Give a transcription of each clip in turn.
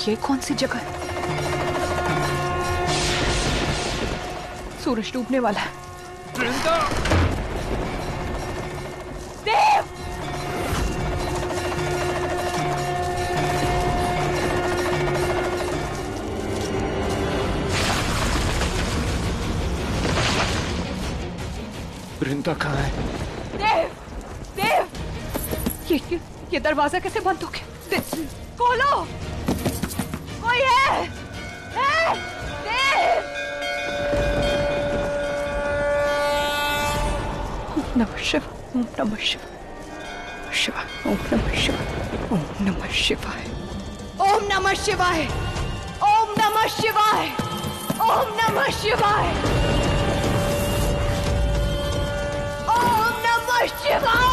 ये कौन सी जगह है? सूरज डूबने वाला है। वृंदा! देव! वृंदा कहाँ है? देव! देव! ये दरवाजा कैसे बंद हो गया? खोलो! कोई है? देव! ओम नमः शिवाय, ओम नमः शिवाय, ओम नमः शिवाय, ओम नमः शिवाय, ओम नमः शिवाय, ओम नमः शिवाय, ओम नमः शिवाय, ओम नमः शिवाय।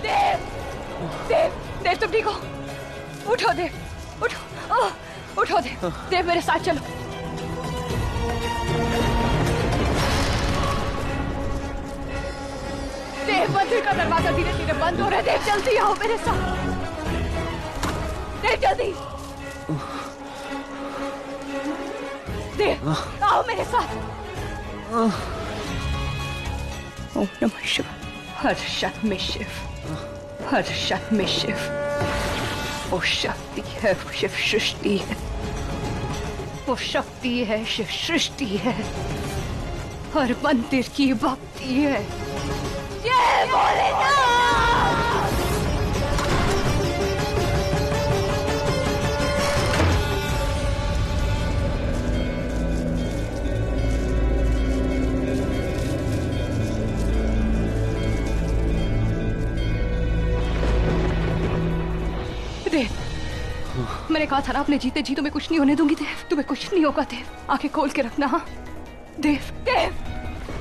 देव! देव! देव तुम ठीक हो? उठो देव, उठो, उठो देव। देव मेरे साथ चलो। देव मंदिर का दरवाजा धीरे धीरे बंद हो रहा है। देव जल्दी आओ मेरे साथ। देव जल्दी। देव आओ मेरे साथ। ओम नमः शिवाय। हर शत में शिव, हर शत में शिव। वो शक्ति है, वो शिव सृष्टि है, वो शक्ति है, शिव सृष्टि है, हर मंदिर की भक्ति है। जय भोलेनाथ! देव, मैंने कहा था ना अपने जीते जी तुम्हें कुछ नहीं होने दूंगी। देव तुम्हें कुछ नहीं होगा। देव आंखें खोल के रखना। हाँ देव। देव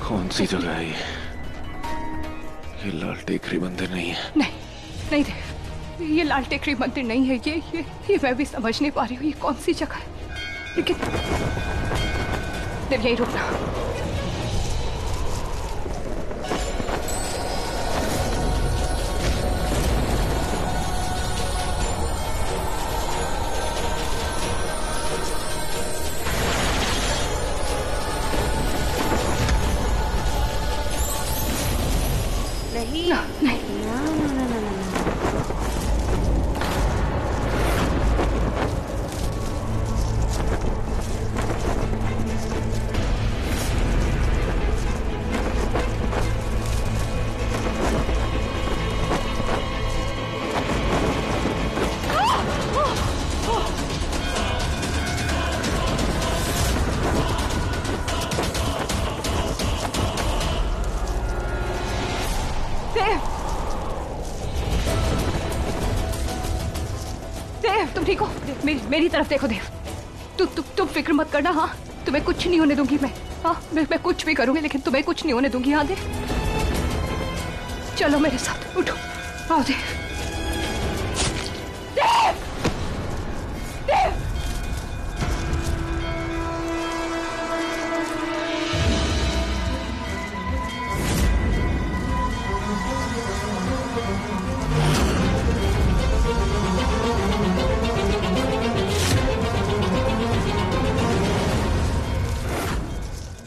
कौन सी जगह है ये लाल टेकरी मंदिर नहीं है? नहीं नहीं देव, ये लाल टेकरी मंदिर नहीं है। ये मैं भी समझ नहीं पा रही हूँ ये कौन सी जगह है। लेकिन देव यही रुकना। नहीं ना, नहीं ना ना ना ना ना। देव! देव तुम ठीक हो? देव, मेरी तरफ देखो देव। तुम फिक्र मत करना। हाँ तुम्हें कुछ नहीं होने दूंगी मैं। हाँ मैं कुछ भी करूंगी लेकिन तुम्हें कुछ नहीं होने दूंगी। हाँ देव चलो मेरे साथ, उठो, आओ देव। देव! देव!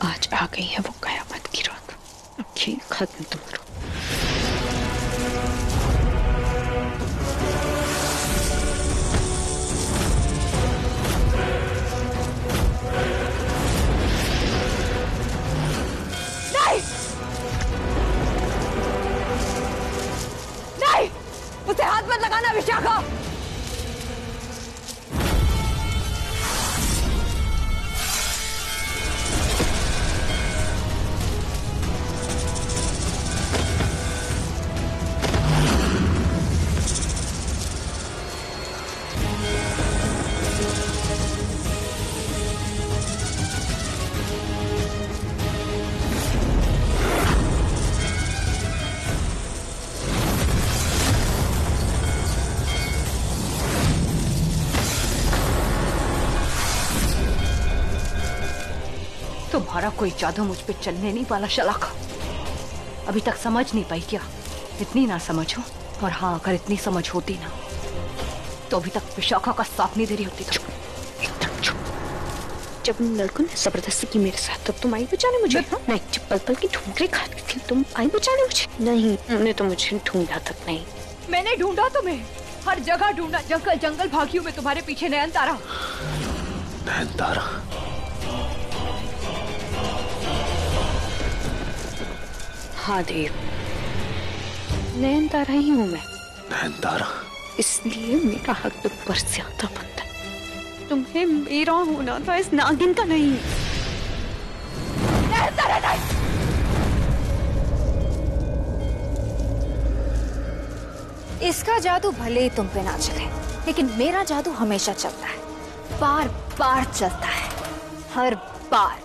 आज आ गई है वो कयामत की रात। अब खेल खत्म तुम्हारा। नहीं! नहीं! उसे हाथ मत लगाना विशाखा। तुम्हारा कोई जादू मुझ पे चलने नहीं वाला शलाका। अभी तक समझ नहीं पाई क्या? इतनी ना समझ हो, और हाँ अगर इतनी समझ होती ना तो अभी तक विशाखा का साथ नहीं दे रही होती। तो एकदम चुप। जब उन लड़कों ने जबरदस्ती की मेरे साथ तब तुम आई बचाने मुझे? हाँ? नहीं, जब पल पल की ठुमकरे खाती थी तुम आई बचाने मुझे? नहीं, उन्होंने तो मुझे ढूंढा तक नहीं। मैंने ढूंढा तुम्हें, हर जगह ढूंढा, जंगल जंगल भागी हूँ मैं तुम्हारे पीछे। नयनतारा, नयनतारा, हाँ देव, नयनतारा ही हूँ मैं। नयनतारा, इसलिए मेरा हक तुम पर ज्यादा बनता है। तुम्हें मेरा होना था, इस नागिन का नहीं। नयनतारा नहीं। इसका जादू भले ही तुम पे ना चले, लेकिन मेरा जादू हमेशा चलता है, बार बार चलता है, हर बार।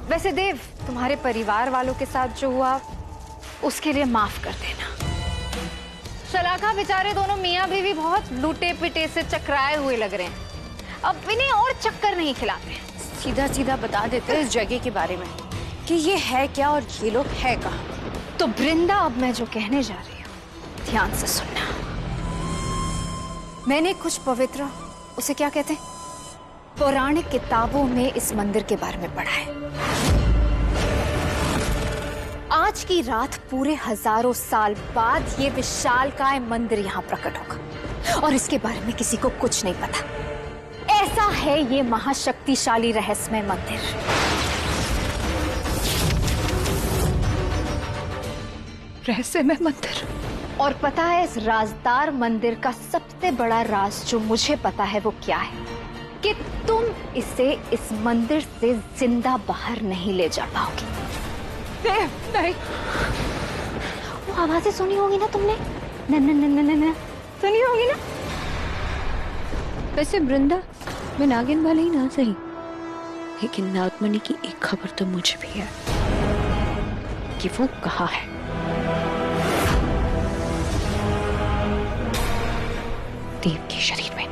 वैसे देव, तुम्हारे परिवार वालों के साथ जो हुआ उसके लिए माफ कर देना। शलाका बेचारे दोनों मियाँ बीवी बहुत लूटे पिटे से चकराए हुए लग रहे हैं। अब इन्हें और चक्कर नहीं खिलाते, सीधा सीधा बता देते हैं इस जगह के बारे में कि ये है क्या और ये लोग है कहाँ। तो वृंदा, अब मैं जो कहने जा रही हूँ ध्यान से सुनना। मैंने कुछ पवित्र, उसे क्या कहते हैं, पौराणिक किताबों में इस मंदिर के बारे में पढ़ा है। आज की रात पूरे हजारों साल बाद ये विशालकाय मंदिर यहाँ प्रकट होगा और इसके बारे में किसी को कुछ नहीं पता। ऐसा है ये महाशक्तिशाली रहस्यमय मंदिर। रहस्यमय मंदिर। और पता है इस राजदार मंदिर का सबसे बड़ा राज जो मुझे पता है वो क्या है, कि तुम इसे इस मंदिर से जिंदा बाहर नहीं ले जा पाओगी। नहीं, वो आवाजें सुनी होगी ना तुमने? न न न न न सुनी होगी ना? वैसे वृंदा, मैं नागिन वाले ही ना सही, लेकिन नागमणि की एक खबर तो मुझे भी है कि वो कहाँ है। देव के शरीर में,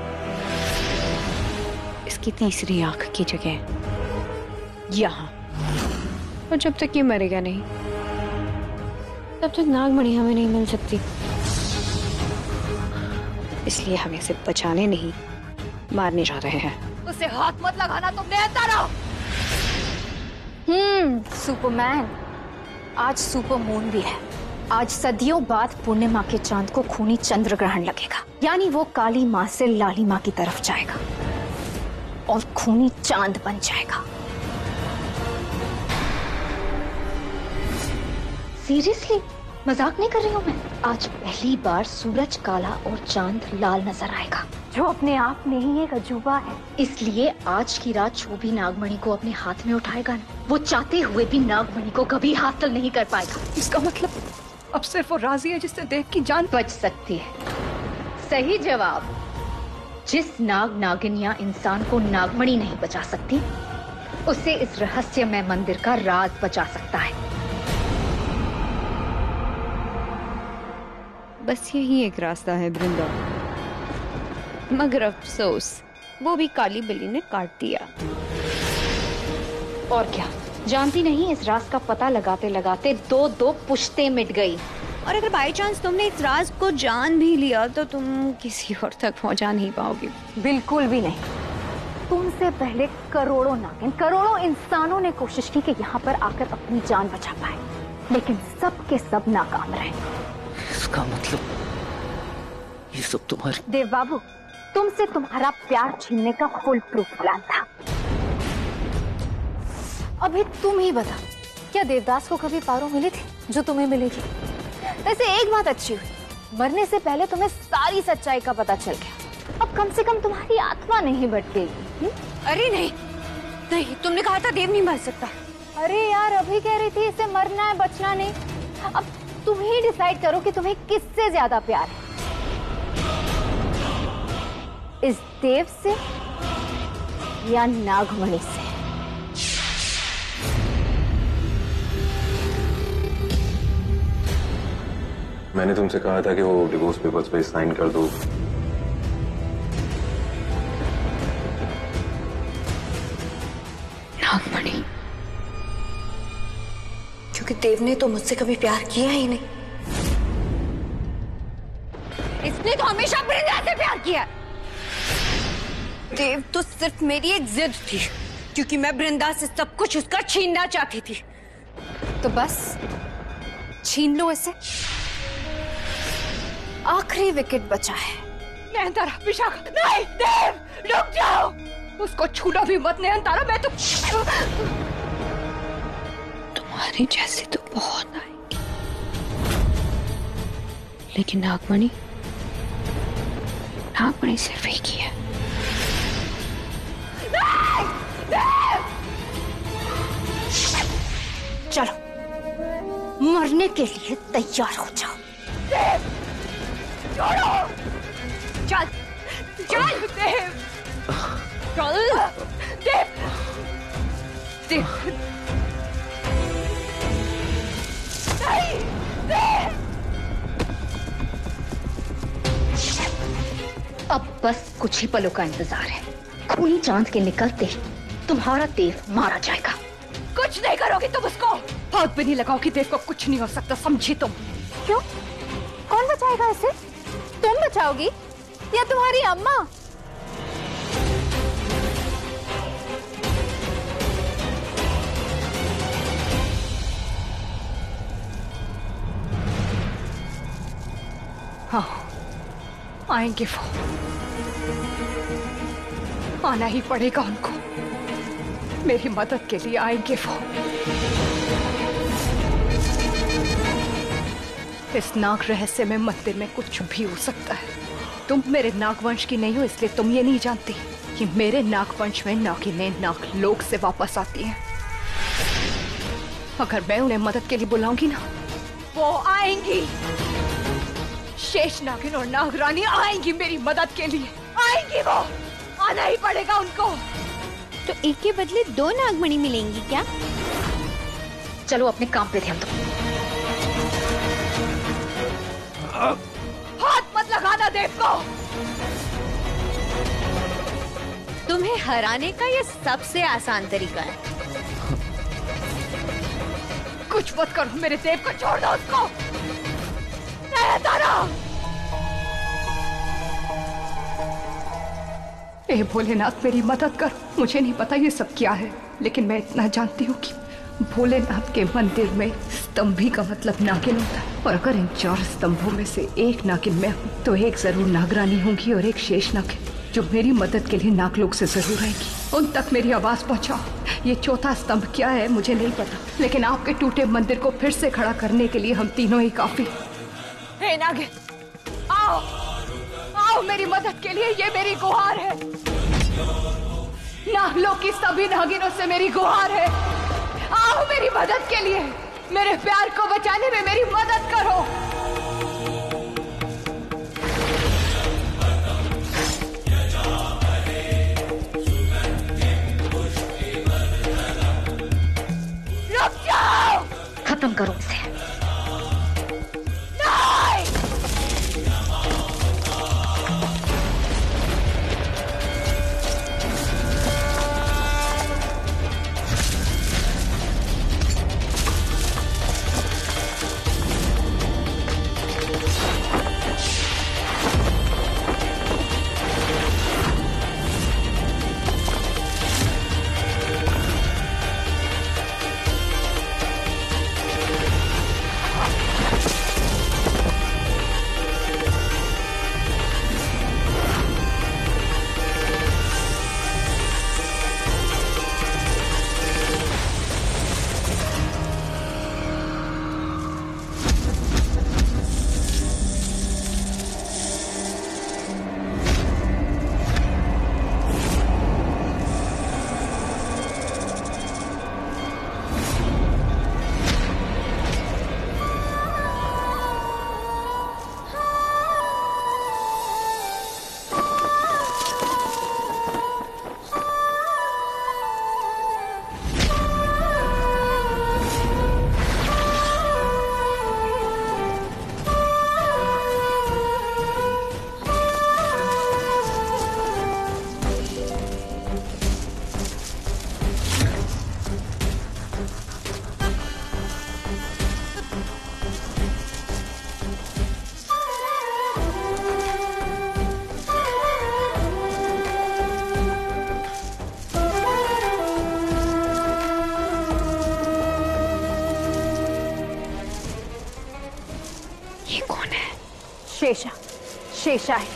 इसकी तीसरी आंख की जगह यहाँ। और जब तक ये मरेगा नहीं तब तक नागमणि हमें नहीं मिल सकती। इसलिए हम इसे बचाने नहीं, मारने जा रहे हैं। उसे हाथ मत लगाना तुम नयनतारा। सुपरमैन, आज सुपर मून भी है। आज सदियों बाद पूर्णिमा के चांद को खूनी चंद्र ग्रहण लगेगा, यानी वो काली माँ से लाली माँ की तरफ जाएगा और खूनी चांद बन जाएगा। सीरियसली, मजाक नहीं कर रही हूँ मैं। आज पहली बार सूरज काला और चांद लाल नजर आएगा, जो अपने आप में ही एक अजूबा है। इसलिए आज की रात जो भी नागमणि को अपने हाथ में उठाएगा ना, वो चाहते हुए भी नागमणि को कभी हासिल नहीं कर पाएगा। इसका मतलब अब सिर्फ वो राजी है जिससे देव की जान बच सकती है। सही जवाब। जिस नाग नागिन या इंसान को नागमणि नहीं बचा सकती, उसे इस रहस्यमय मंदिर का राज बचा सकता है। बस यही एक रास्ता है वृंदा, मगर अफसोस वो भी काली बिल्ली ने काट दिया। और क्या, जानती नहीं, इस राज का पता लगाते लगाते दो पुश्तें मिट गई। और अगर बाई चांस तुमने इस राज को जान भी लिया तो तुम किसी और तक पहुंचा नहीं पाओगी। बिल्कुल भी नहीं। तुमसे पहले करोड़ों नागिन, करोड़ों इंसानों ने कोशिश की कि यहाँ पर आकर अपनी जान बचा पाए, लेकिन सब के सब नाकाम रहे। इसका मतलब ये सब तुम्हारी। देव बाबू, तुमसे तुम्हारा प्यार छीनने का फुल प्रूफ प्लान था। अभी तुम ही बता, क्या देवदास को कभी पारो मिली थी जो तुम्हें मिलेगी? वैसे एक बात अच्छी हुई, मरने से पहले तुम्हें सारी सच्चाई का पता चल गया। अब कम से कम तुम्हारी आत्मा नहीं भटकेगी। अरे नहीं नहीं, तुमने कहा था देव नहीं मर सकता। अरे यार, अभी कह रही थी इसे मरना है, बचना नहीं। अब तुम ही डिसाइड करो कि तुम्हें किससे ज्यादा प्यार है, इस देव से या नागमणि से। मैंने तुमसे कहा था कि वो डिवोर्स पेपर्स पे साइन कर दो, क्योंकि देव ने तो मुझसे कभी प्यार किया ही नहीं। इसने तो हमेशा वृंदा से प्यार किया। देव तो सिर्फ मेरी एक जिद थी, क्योंकि मैं वृंदा से सब कुछ उसका छीनना चाहती थी। तो बस छीन लो इसे। आखिरी विकेट बचा है। नयनतारा, विशाखा, नहीं, देव, रुक जाओ। उसको छूना भी मत नयनतारा, मैं तो तुम्हारी जैसी तो बहुत आएंगी, लेकिन नागमणि सिर्फ एक ही है। चलो, मरने के लिए तैयार हो जाओ। छोड़ो, चल, चल, देव, चल, देव, देव, नहीं, देव। अब बस कुछ ही पलों का इंतजार है। खूनी चांद के निकलते ही तुम्हारा देव मारा जाएगा। कुछ नहीं करोगी तुम उसको। हाथ भी नहीं लगाओगी, देव को कुछ नहीं हो सकता, समझी तुम? क्यों? कौन बचाएगा इसे? तुम बचाओगी या तुम्हारी अम्मा? हाँ, आएंगे वो, आना ही पड़ेगा उनको। मेरी मदद के लिए आएंगे वो। इस नाग रहस्य में मंदिर में कुछ भी हो सकता है। तुम मेरे नागवंश की नहीं हो, इसलिए तुम ये नहीं जानती कि मेरे नागवंश में नागिनें नागलोक से वापस आती हैं। अगर मैं उन्हें मदद के लिए बुलाऊंगी ना, वो आएंगी। शेष नागिन और नागरानी आएंगी मेरी मदद के लिए, आएंगी वो। आना ही पड़ेगा उनको। तो एक के बदले दो नागमणि मिलेंगी क्या? चलो अपने काम पे ध्यान दो। हाथ मत लगाना देव को। तुम्हें हराने का ये सबसे आसान तरीका है। कुछ मत करो, मेरे देव को छोड़ दो उसको। नयनतारा, ए भोलेनाथ, मेरी मदद कर। मुझे नहीं पता ये सब क्या है, लेकिन मैं इतना जानती हूँ कि भोलेनाथ के मंदिर में स्तंभी का मतलब नागिन होता है। और अगर इन 4 स्तंभों में से एक नागिन मैं हूँ, तो एक जरूर नागरानी होंगी और एक शेष नागिन, जो मेरी मदद के लिए नागलोक से जरूर आएगी। उन तक मेरी आवाज पहुँचाओ। ये चौथा स्तंभ क्या है मुझे नहीं पता, लेकिन आपके टूटे मंदिर को फिर से खड़ा करने के लिए हम तीनों ही काफी। हे नागिन, आओ, आओ मेरी मदद के लिए। ये मेरी गुहार है। नागलोक की सभी नागिनों से मेरी गुहार है। आओ मेरी मदद के लिए। मेरे प्यार को बचाने में मेरी मदद करो। रुक जाओ। खत्म करो इसे। नहीं! ये कौन है? शेषा, शेषा है।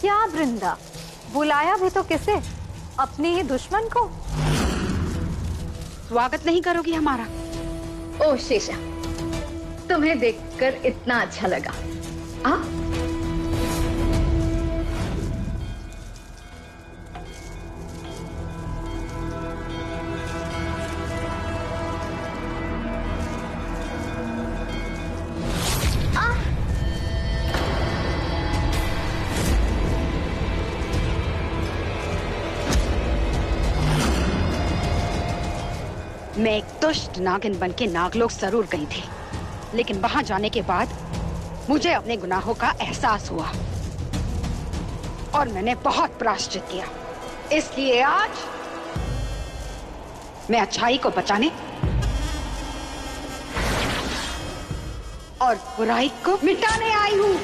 क्या वृंदा, बुलाया भी तो किसे? अपने ही दुश्मन को। स्वागत नहीं करोगी हमारा? ओ शेषा, तुम्हें देखकर इतना अच्छा लगा। आ? मैं एक दुष्ट नागिन बनके नागलोक जरूर गई थी, लेकिन वहां जाने के बाद मुझे अपने गुनाहों का एहसास हुआ और मैंने बहुत प्रायश्चित किया। इसलिए आज मैं अच्छाई को बचाने और बुराई को मिटाने आई हूँ।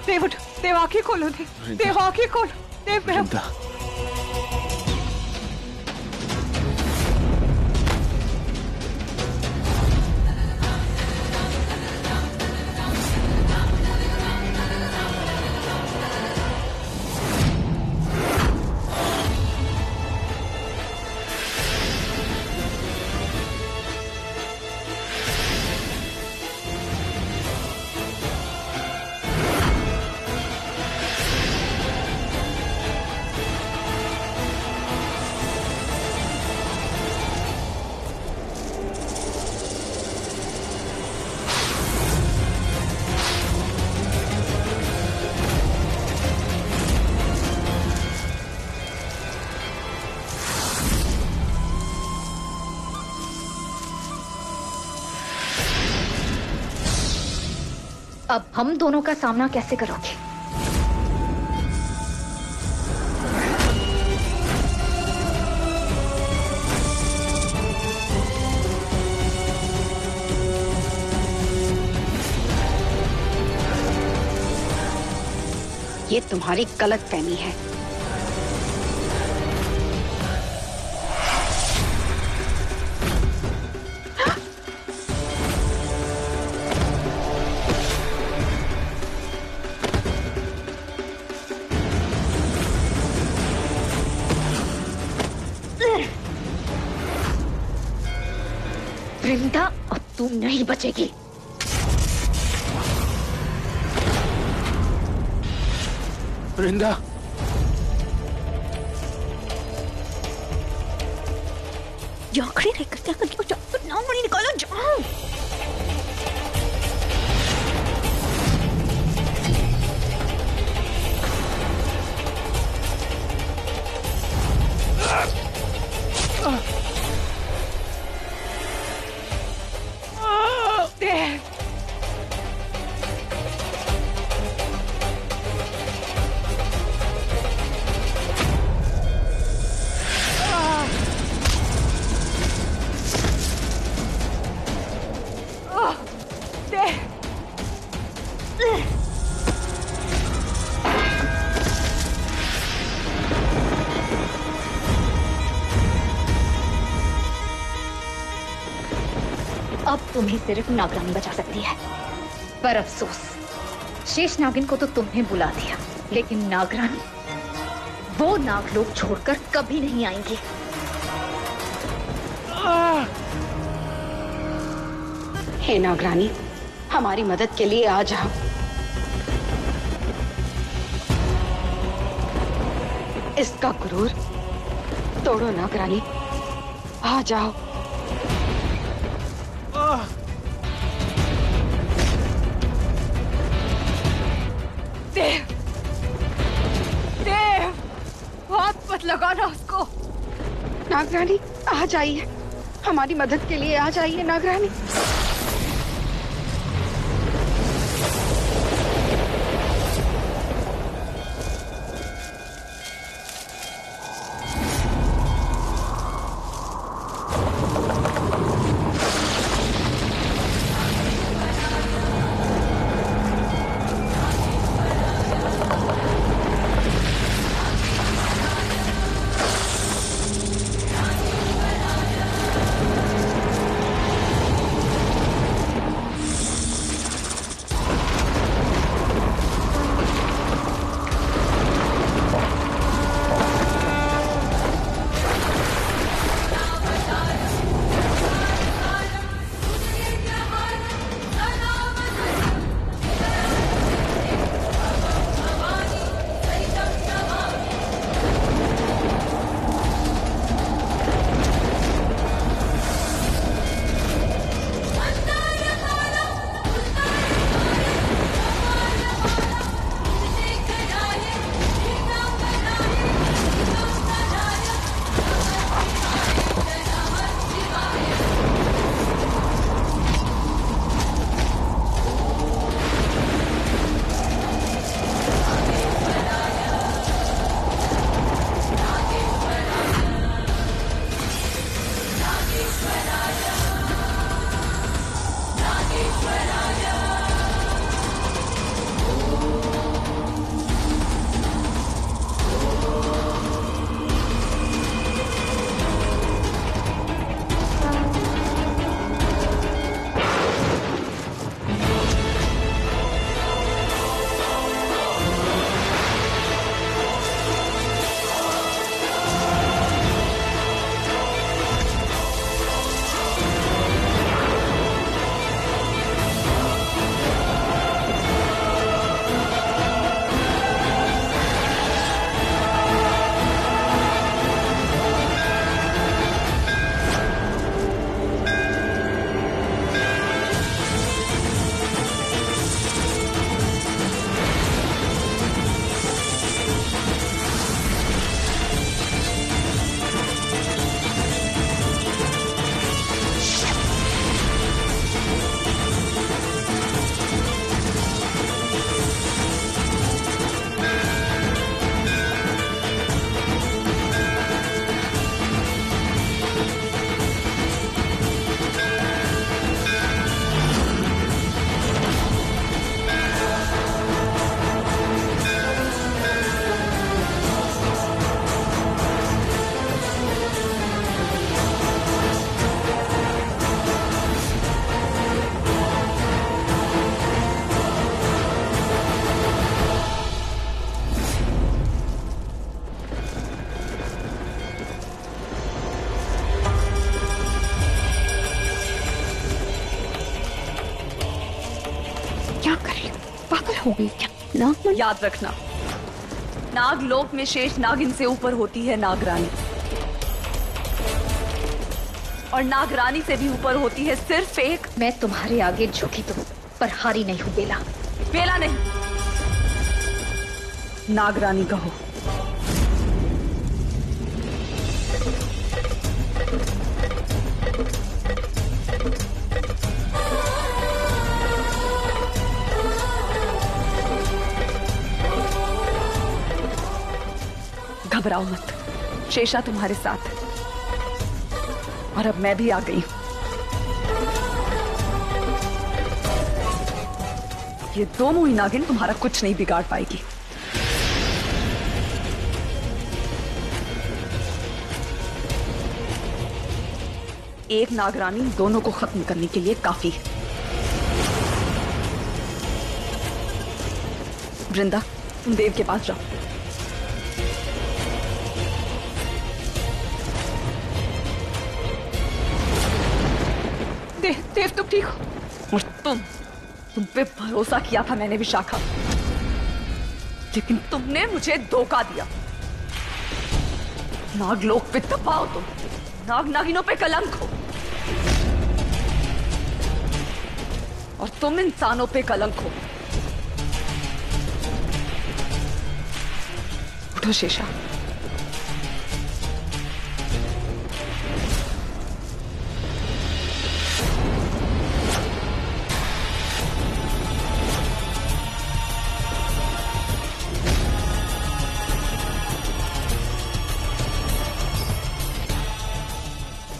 देव उठ, देव आंखें खोलो, देव आंखें खोलो, देव। वृंदा, अब हम दोनों का सामना कैसे करोगे? ये तुम्हारी गलतफहमी है। वृंदा, अब तू नहीं बचेगी। वृंदा, यहाँ खड़ी रहकर क्या कर रही हो? जाओ, तो नाम नहीं निकालो, जाओ। देव, अब तुम्हें सिर्फ नागरानी बचा सकती है, पर अफसोस शेष नागिन को तो तुमने बुला दिया, लेकिन नागरानी वो नागलोक छोड़कर कभी नहीं आएंगी। हे नागरानी, हमारी मदद के लिए आ जाओ। इसका गुरूर तोड़ो नागरानी, आ जाओ। देव, देव, हाथ मत लगाना उसको। नागरानी, आ जाइए, हमारी मदद के लिए आ जाइए नागरानी। हो गई क्या? नाग याद रखना, नागलोक में शेष नागिन से ऊपर होती है नागरानी, और नागरानी से भी ऊपर होती है सिर्फ एक। मैं तुम्हारे आगे झुकी तो पर हारी नहीं हूँ बेला। बेला नहीं, नागरानी कहो। घबराओ मत, शेषा तुम्हारे साथ है, और अब मैं भी आ गई हूं। ये दो मुही नागिन तुम्हारा कुछ नहीं बिगाड़ पाएगी। एक नागरानी दोनों को खत्म करने के लिए काफी है। वृंदा, तुम देव के पास जाओ। देव तुम ठीक हो? और तुम पे भरोसा किया था मैंने विशाखा, लेकिन तुमने मुझे धोखा दिया। नागलोक पे दबाओ तुम, नाग नागिनों पे कलंक हो, और तुम इंसानों पे कलंक हो। उठो शेषा।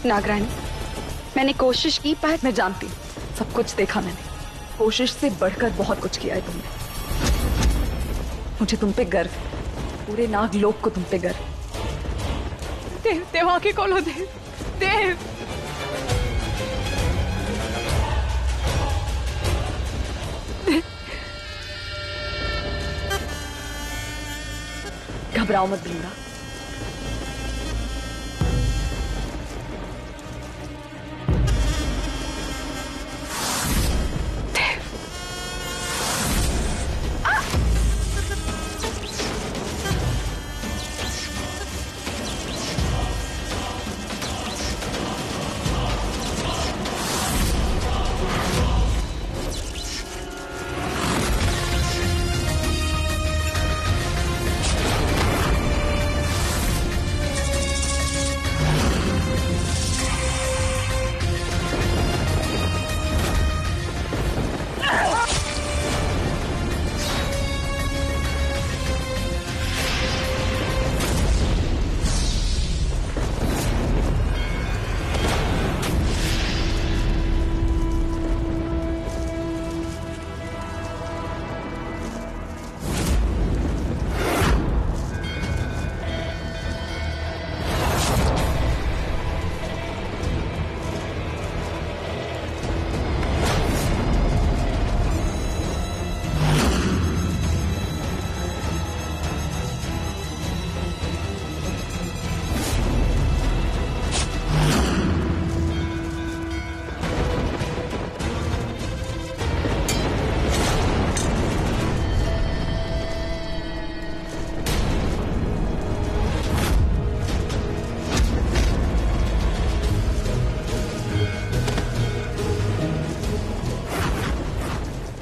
नागरानी, मैंने कोशिश की पर मैं जानती हूँ, सब कुछ देखा मैंने। कोशिश से बढ़कर बहुत कुछ किया है तुमने। मुझे तुम पे गर्व है, पूरे नागलोक को तुम पे गर्व है। देव, देव आके खोलो देव, देव। घबराओ मत वृंदा,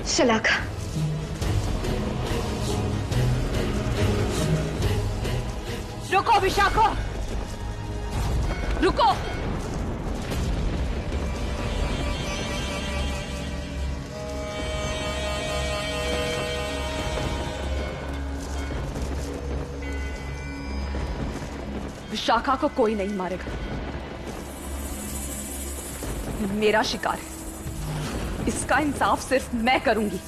शलाका। रुको विशाखो, रुको। विशाखा को कोई नहीं मारेगा, मेरा शिकार है, इसका इंसाफ सिर्फ मैं करूंगी।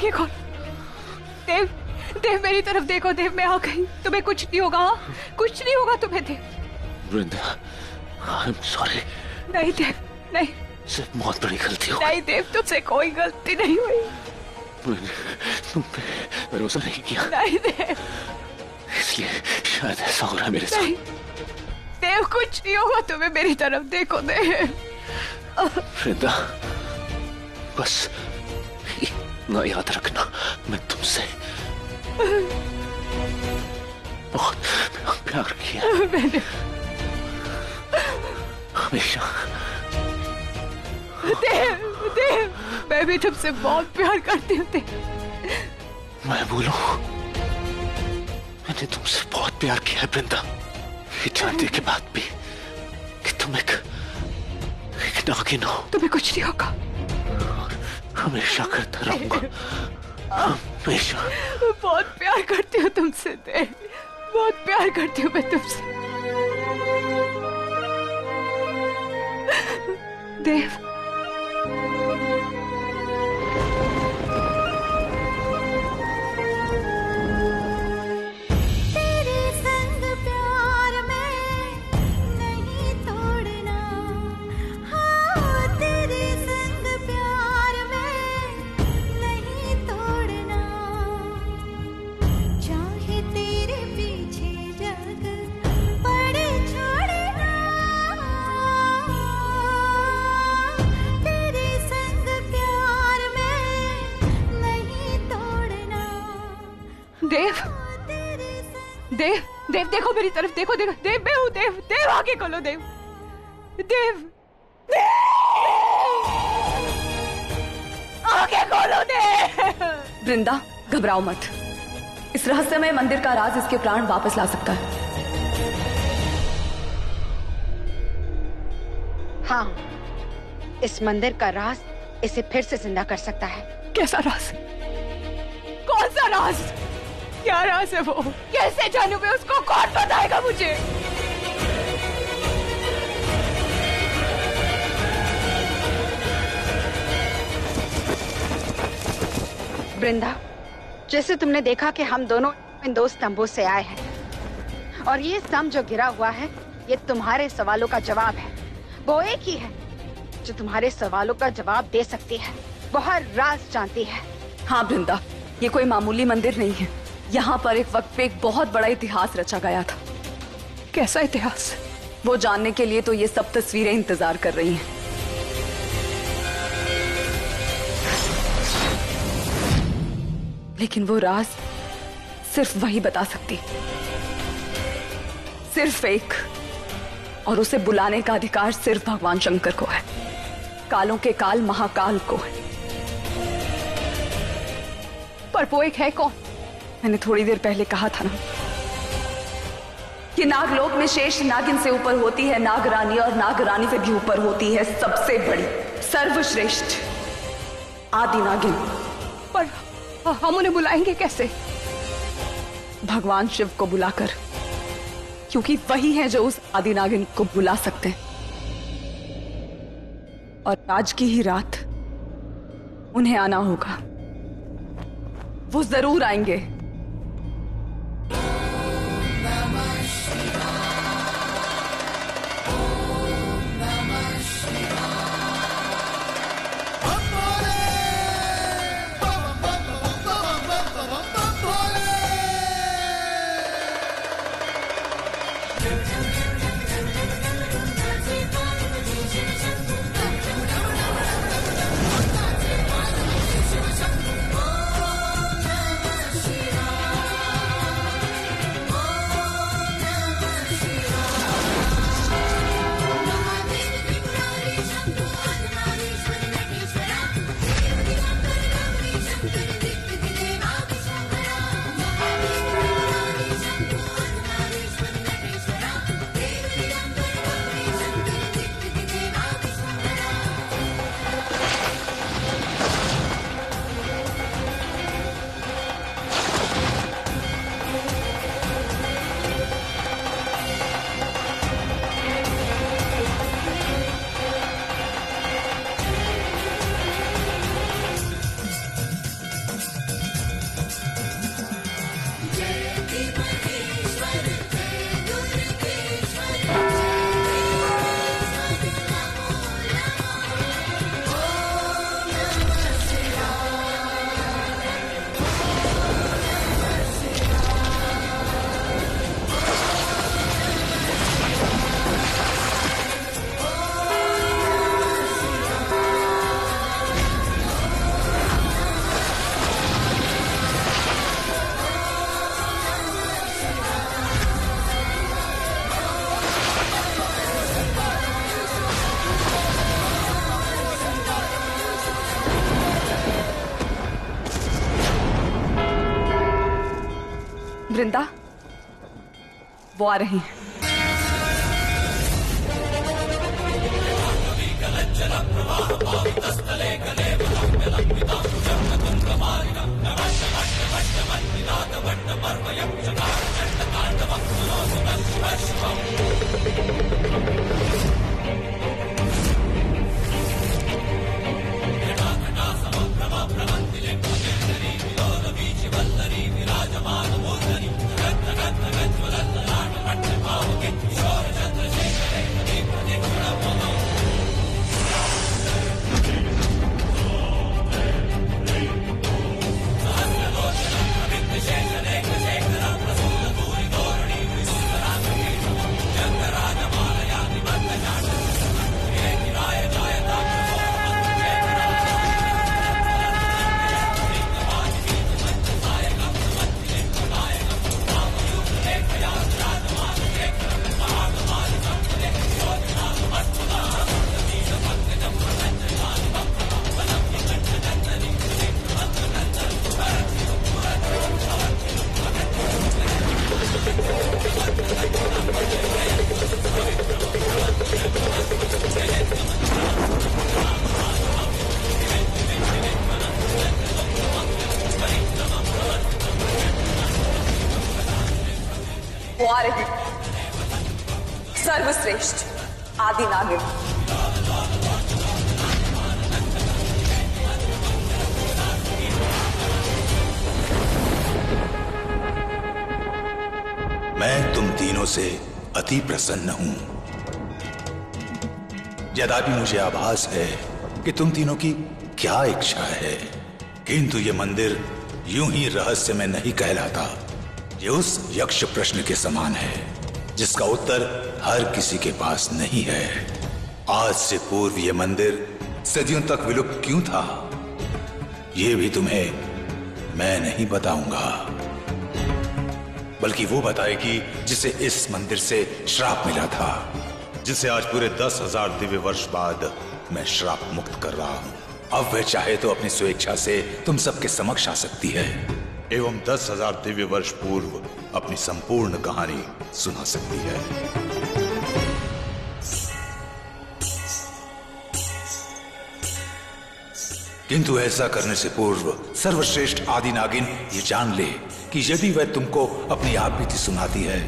आगे खोल। देव, देव मेरी तरफ देखो। देव मैं आ गई, तुम्हें कुछ नहीं होगा। हाँ? कुछ नहीं होगा तुम्हें। देव वृंदा, आई एम सॉरी। नहीं देव, नहीं सिर्फ बहुत बड़ी गलती हो नहीं देव, तुमसे कोई गलती नहीं हुई। मैंने तुम पे भरोसा नहीं किया, नहीं देव, इसलिए शायद ऐसा हो रहा है मेरे साथ। नहीं देव, कुछ नहीं होगा तुम्हें। मेरी तरफ देखो देव। वृंदा, बस इतना याद रखना, मैं तुमसे बहुत प्यार किया मैंने हमेशा। देव, देव मैं भी तुमसे बहुत प्यार करती हूँ। देव मैं बोलूं, मैंने तुमसे बहुत प्यार किया है वृंदा, ये जानने के बाद भी कि तुम एक नागिन हो। तुम्हें कुछ नहीं होगा। हमेशा करता रहूंगा, हमेशा। बहुत प्यार करती हूँ तुमसे देव, बहुत प्यार करती हूँ मैं तुमसे। देव तेरे संग प्यार में नहीं तोड़ना, हाँ तेरे संग प्यार में नहीं तोड़ना, चाहे तेरे पीछे जग पड़े छोड़ना, तेरे संग प्यार में नहीं तोड़ना। देव देव देव देखो मेरी तरफ देखो। देखो देव, मैं हूँ देव। देव आगे खोलो। देव, देव, देव आगे खोलो। देव वृंदा, घबराओ मत। इस रहस्यमय मंदिर का राज इसके प्राण वापस ला सकता है। हाँ, इस मंदिर का राज इसे फिर से जिंदा कर सकता है। कैसा राज? कौन सा राज? क्या राज है वो? कैसे जानूं मैं उसको? कौन बताएगा मुझे? वृंदा, जैसे तुमने देखा कि हम दोनों इन दो स्तंभों से आए हैं, और ये स्तंभ जो गिरा हुआ है ये तुम्हारे सवालों का जवाब है। वो एक ही है जो तुम्हारे सवालों का जवाब दे सकती है। वो हर राज जानती है। हाँ वृंदा, ये कोई मामूली मंदिर नहीं है। यहाँ पर एक वक्त पे एक बहुत बड़ा इतिहास रचा गया था। कैसा इतिहास? वो जानने के लिए तो ये सब तस्वीरें इंतजार कर रही हैं। लेकिन वो राज सिर्फ वही बता सकती, सिर्फ एक, और उसे बुलाने का अधिकार सिर्फ भगवान शंकर को है, कालों के काल महाकाल को है। पर वो एक है कौन? मैंने थोड़ी देर पहले कहा था ना कि नागलोक में शेष नागिन से ऊपर होती है नागरानी, और नागरानी से भी ऊपर होती है सबसे बड़ी, सर्वश्रेष्ठ आदि नागिन। पर हम उन्हें बुलाएंगे कैसे? भगवान शिव को बुलाकर, क्योंकि वही है जो उस आदि नागिन को बुला सकते हैं। और आज की ही रात उन्हें आना होगा। वो जरूर आएंगे। वृंदा, वो आ रही हैं। वो आ रही, सर्वश्रेष्ठ आदि नागिन। मैं तुम तीनों से अति प्रसन्न हूं। यद्यपि मुझे आभास है कि तुम तीनों की क्या इच्छा है, किंतु ये मंदिर यूं ही रहस्यमय नहीं कहलाता। ये उस यक्ष प्रश्न के समान है जिसका उत्तर हर किसी के पास नहीं है। आज से पूर्व ये मंदिर सदियों तक विलुप्त क्यों था, ये भी तुम्हें मैं नहीं बताऊंगा, बल्कि वो बताएगी जिसे इस मंदिर से श्राप मिला था, जिसे आज पूरे 10,000 दिव्य वर्ष बाद मैं श्राप मुक्त कर रहा हूं। अब वह चाहे तो अपनी स्वेच्छा से तुम सबके समक्ष आ सकती है एवं 10,000 दिव्य वर्ष पूर्व अपनी संपूर्ण कहानी सुना सकती है। किंतु ऐसा करने से पूर्व सर्वश्रेष्ठ आदि नागिन ये जान ले कि यदि वह तुमको अपनी आप बीती सुनाती है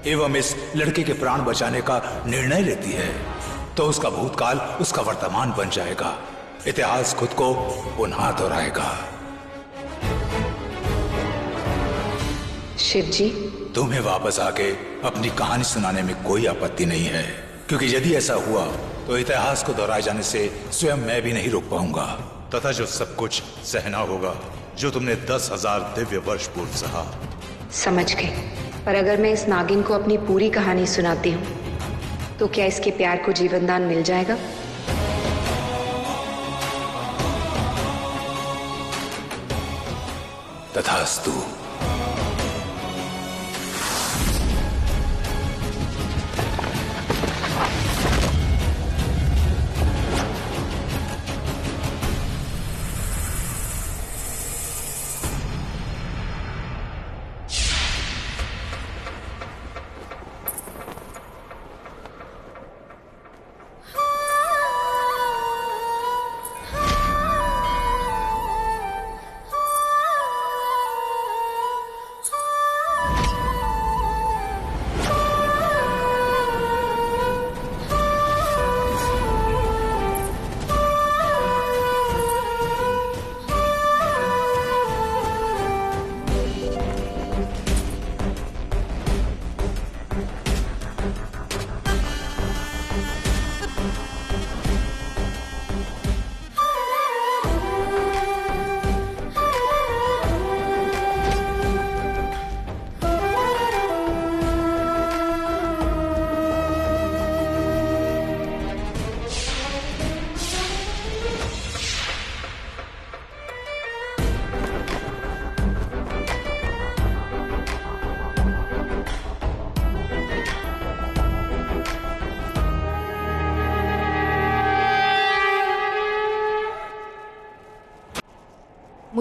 एवं इस लड़के के प्राण बचाने का निर्णय लेती है, तो उसका भूतकाल उसका वर्तमान बन जाएगा। इतिहास खुद को पुनः दोहराएगा। शिव जी, तुम्हें वापस आके अपनी कहानी सुनाने में कोई आपत्ति नहीं है, क्योंकि यदि ऐसा हुआ तो इतिहास को दोहराए जाने से स्वयं मैं भी नहीं रोक पाऊंगा, तथा जो सब कुछ सहना होगा जो तुमने 10,000 दिव्य वर्ष पूर्व सहा। समझ गई। पर अगर मैं इस नागिन को अपनी पूरी कहानी सुनाती हूँ तो क्या इसके प्यार को जीवनदान मिल जाएगा? तथास्तु।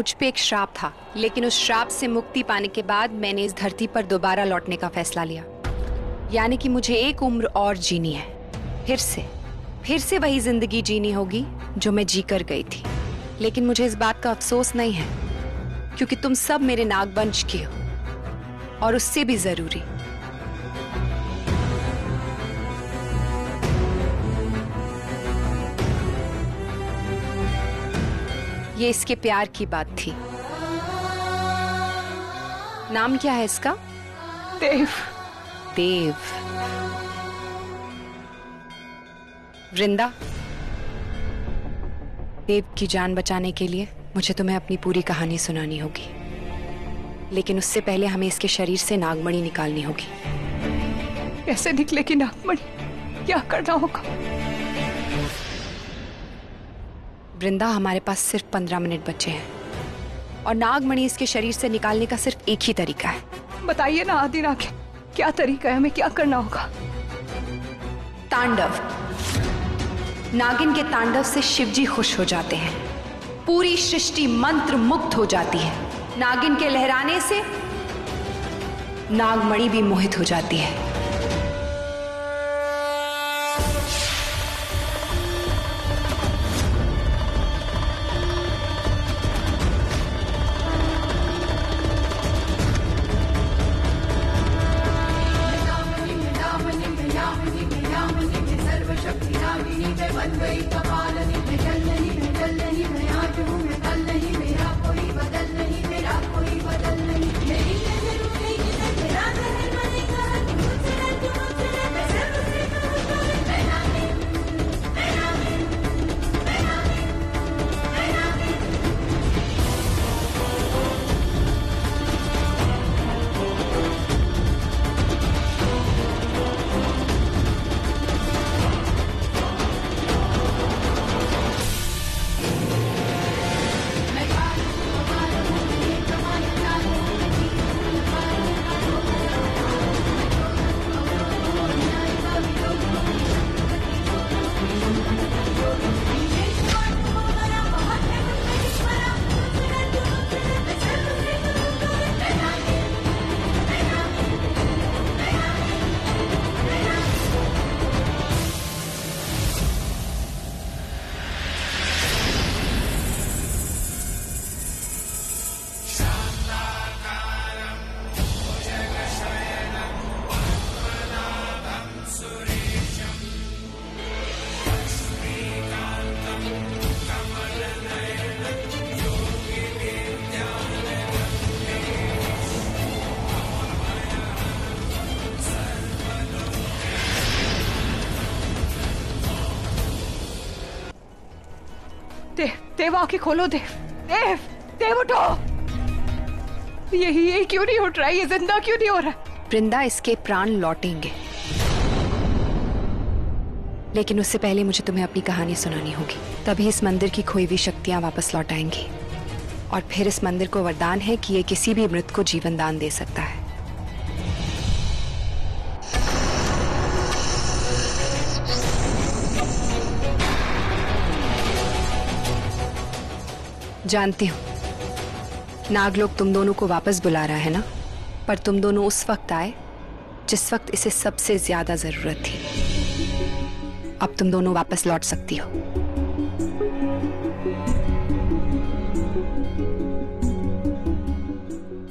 मुझ पे एक श्राप था, लेकिन उस श्राप से मुक्ति पाने के बाद मैंने इस धरती पर दोबारा लौटने का फैसला लिया। यानी कि मुझे एक उम्र और जीनी है। फिर से वही जिंदगी जीनी होगी जो मैं जी कर गई थी। लेकिन मुझे इस बात का अफसोस नहीं है, क्योंकि तुम सब मेरे नागवंश के हो, और उससे भी जरूरी ये इसके प्यार की बात थी। नाम क्या है इसका? देव। देव। वृंदा, देव की जान बचाने के लिए मुझे तुम्हें अपनी पूरी कहानी सुनानी होगी, लेकिन उससे पहले हमें इसके शरीर से नागमणि निकालनी होगी। कैसे निकलेगी नागमणि? क्या करना होगा? वृंदा, हमारे पास सिर्फ 15 मिनट बचे हैं, और नागमणि इसके शरीर से निकालने का सिर्फ एक ही तरीका है। बताइए ना आदि नागिन, क्या तरीका है? हमें क्या करना होगा? तांडव। नागिन के तांडव से शिवजी खुश हो जाते हैं, पूरी सृष्टि मंत्र मुग्ध हो जाती है। नागिन के लहराने से नागमणि भी मोहित हो जाती है। देव, आंखें खोलो। देव, देव, देव उठो। ये क्यों नहीं उठ रहा है? ये जिंदा क्यों नहीं हो रहा? वृंदा, इसके प्राण लौटेंगे, लेकिन उससे पहले मुझे तुम्हें अपनी कहानी सुनानी होगी। तभी इस मंदिर की खोई हुई शक्तियां वापस लौट आएंगी, और फिर इस मंदिर को वरदान है कि ये किसी भी मृत को जीवन दान दे सकता है। जानती हूँ नागलोक तुम दोनों को वापस बुला रहा है ना, पर तुम दोनों उस वक्त आए जिस वक्त इसे सबसे ज्यादा जरूरत थी। अब तुम दोनों वापस लौट सकती हो।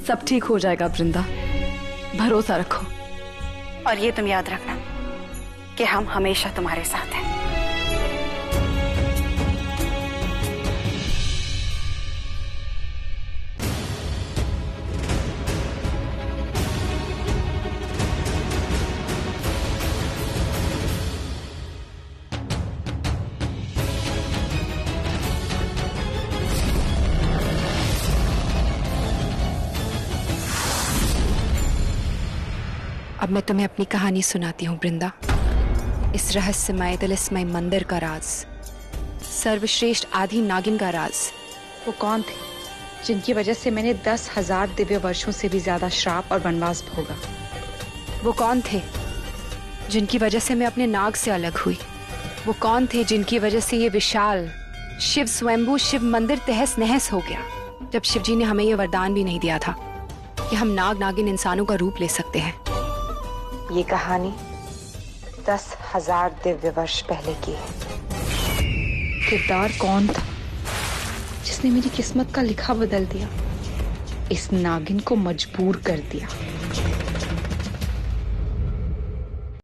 सब ठीक हो जाएगा वृंदा, भरोसा रखो। और ये तुम याद रखना कि हम हमेशा तुम्हारे साथ हैं। अब मैं तुम्हें अपनी कहानी सुनाती हूँ वृंदा। इस रहस्यमय तिलिस्मय मंदिर का राज, सर्वश्रेष्ठ आदि नागिन का राज। वो कौन थे जिनकी वजह से मैंने 10,000 दिव्य वर्षों से भी ज्यादा श्राप और वनवास भोगा? वो कौन थे जिनकी वजह से मैं अपने नाग से अलग हुई? वो कौन थे जिनकी वजह से ये विशाल शिव स्वयंभू शिव मंदिर तहस नहस हो गया? जब शिवजी ने हमें ये वरदान भी नहीं दिया था कि हम नाग नागिन इंसानों का रूप ले सकते हैं। ये कहानी 10,000 दिव्य वर्ष पहले की है। किरदार कौन था जिसने मेरी किस्मत का लिखा बदल दिया, इस नागिन को मजबूर कर दिया